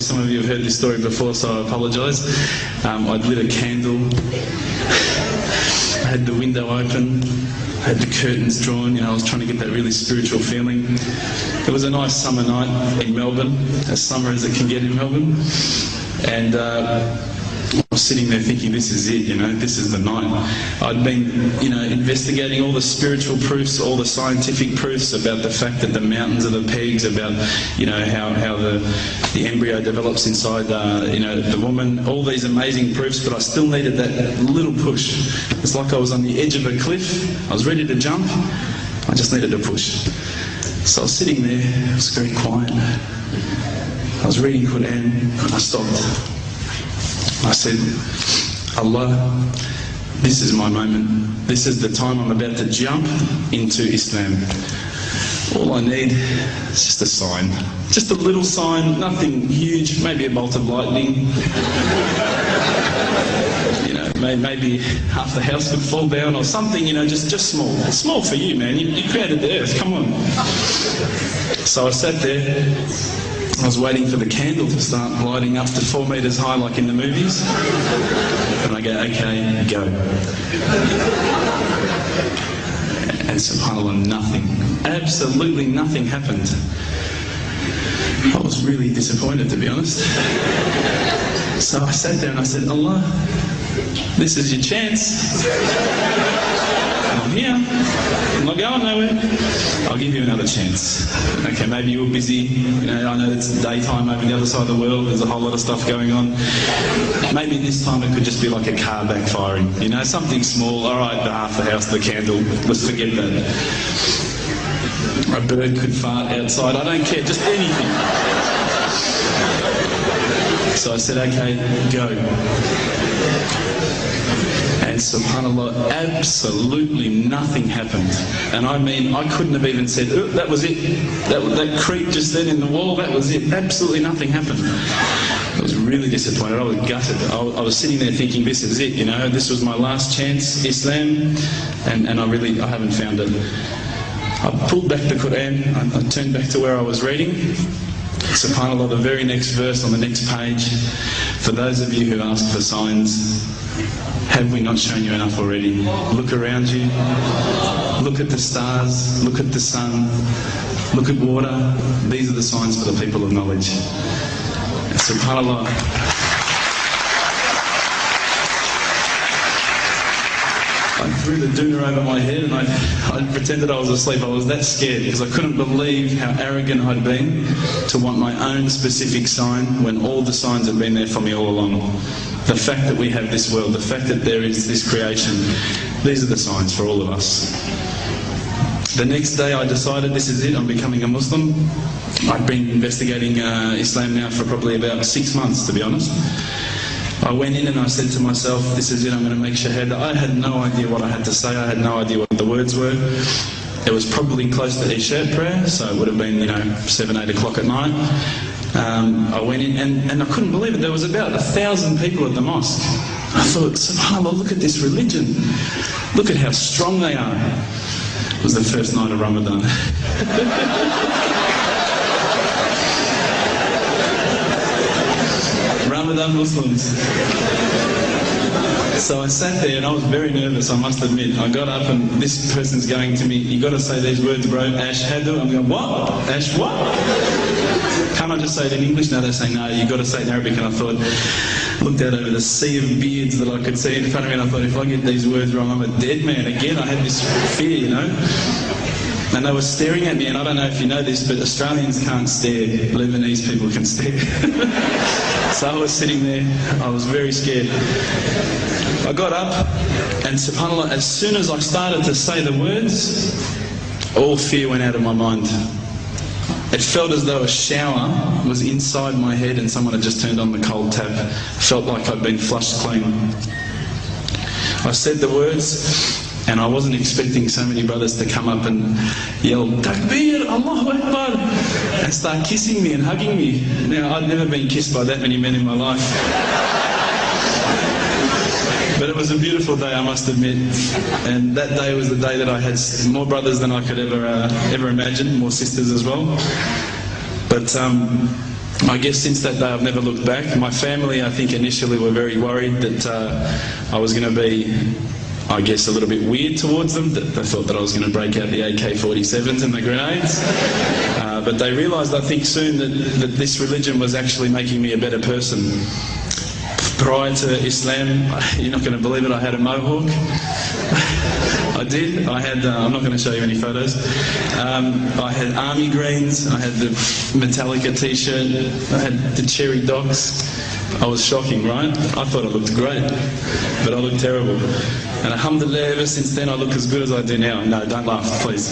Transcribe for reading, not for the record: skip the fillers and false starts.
Some of you have heard this story before, so I apologise. I'd lit a candle, I had the window open, I had the curtains drawn, I was trying to get that really spiritual feeling. It was a nice summer night in Melbourne, as summer as it can get in Melbourne, and I was sitting there thinking, this is it, this is the night. I'd been, investigating all the spiritual proofs, all the scientific proofs about the fact that the mountains are the pegs, about, how the embryo develops inside, the woman, all these amazing proofs, but I still needed that little push. It's like I was on the edge of a cliff, I was ready to jump, I just needed a push. So I was sitting there, it was very quiet. I was reading Quran, and I stopped. I said, Allah, this is my moment. This is the time I'm about to jump into Islam. All I need is just a sign. Just a little sign, nothing huge, maybe a bolt of lightning. Maybe half the house would fall down or something, just small. It's small for you, man. You created the earth, come on. So I sat there. I was waiting for the candle to start lighting up to 4 metres high like in the movies. And I go, okay, go. And subhanAllah, nothing. Absolutely nothing happened. I was really disappointed, to be honest. So I sat there and I said, Allah, this is your chance. I'm here. I'm not going nowhere. I'll give you another chance. Okay, maybe you're busy. I know it's daytime over the other side of the world. There's a whole lot of stuff going on. Maybe this time it could just be like a car backfiring. Something small. All right, half the house, the candle. Let's forget that. A bird could fart outside. I don't care. Just anything. So I said, okay, go. And subhanAllah, absolutely nothing happened. And I mean, I couldn't have even said, oh, that was it. That creep just then in the wall, that was it. Absolutely nothing happened. I was really disappointed. I was gutted. I was sitting there thinking, this is it, this was my last chance, Islam, and I haven't found it. I pulled back the Quran, I turned back to where I was reading. SubhanAllah, the very next verse on the next page, for those of you who ask for signs, have we not shown you enough already? Look around you, look at the stars, look at the sun, look at water. These are the signs for the people of knowledge. And SubhanAllah, I threw the doona over my head and I pretended I was asleep. I was that scared because I couldn't believe how arrogant I'd been to want my own specific sign when all the signs had been there for me all along. The fact that we have this world, the fact that there is this creation, these are the signs for all of us. The next day I decided this is it, I'm becoming a Muslim. I've been investigating Islam now for probably about 6 months, to be honest. I went in and I said to myself, this is it, I'm going to make shahada. I had no idea what I had to say, I had no idea what the words were. It was probably close to Isha prayer, so it would have been, 7, 8 o'clock at night. I went in and I couldn't believe it, there was about 1,000 people at the mosque. I thought, subhanAllah, look at this religion. Look at how strong they are. It was the first night of Ramadan. Ramadan Muslims. So I sat there and I was very nervous, I must admit. I got up and this person's going to me, you got to say these words, bro, Ashhadu. I'm going, what? Ash what? Can't I just say it in English? No, they're saying, no, you got to say it in Arabic. And I thought, looked out over the sea of beards that I could see in front of me, and I thought, if I get these words wrong, I'm a dead man again. I had this fear, And they were staring at me, and I don't know if you know this, but Australians can't stare. Lebanese people can stare. So I was sitting there, I was very scared. I got up, and subhanAllah, as soon as I started to say the words, all fear went out of my mind. It felt as though a shower was inside my head and someone had just turned on the cold tap. It felt like I'd been flushed clean. I said the words, and I wasn't expecting so many brothers to come up and yell, Takbir, Allahu Akbar, and start kissing me and hugging me. Now, I'd never been kissed by that many men in my life. But it was a beautiful day, I must admit. And that day was the day that I had more brothers than I could ever imagine, more sisters as well. But I guess since that day I've never looked back. My family, I think, initially were very worried that I was going to be, I guess, a little bit weird towards them. They thought that I was going to break out the AK-47s and the grenades. But they realised, I think, soon that this religion was actually making me a better person. Prior to Islam, you're not going to believe it, I had a mohawk. I did. I had, I'm not going to show you any photos. I had army greens, I had the Metallica t-shirt, I had the cherry docks. I was shocking, right? I thought I looked great, but I looked terrible. And alhamdulillah, ever since then I look as good as I do now. No, don't laugh, please.